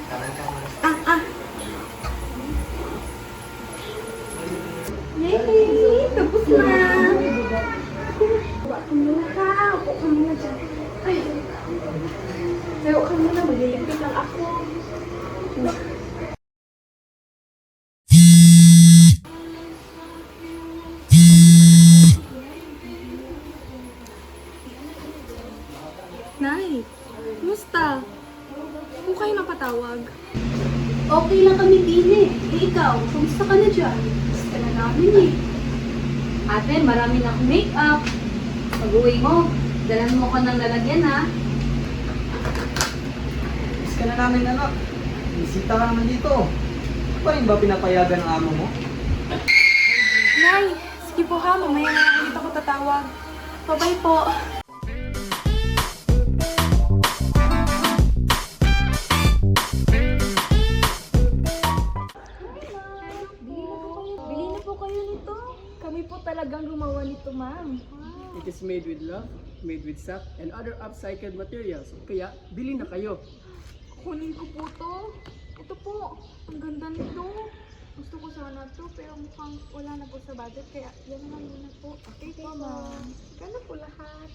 Ah, ah. Yay! Tapos na! Upo ka muna ka. Upo ka muna dyan. Ay. Tayo ka muna. Magliligpit lang ako. Nay, kumusta? Kung kayo mapatawag. Okay lang kami din eh. Eh ikaw, kumusta ka na dyan? Gusto ka na namin eh. Ate, marami na akong make-up. Pag-uwi mo, dalan mo ko ng lalagyan ha. Miss ka na namin anak. Bisita ka naman dito. Pa rin ba pinapayagan ng amo mo? Nay, sige po ha. Mamaya na lang ulit ako tatawag. Bye-bye po. Bili na po kayo nito. Kami po talagang gumawa nito, ma'am. It is made with love, made with sap, and other upcycled materials. Kaya, bili na kayo. Kunin ko po to. Ito po. Ang ganda nito. Gusto ko sana to, pero mukhang wala na po sa budget. Kaya yan na muna po. Okay po, ma'am. Ganda po lahat.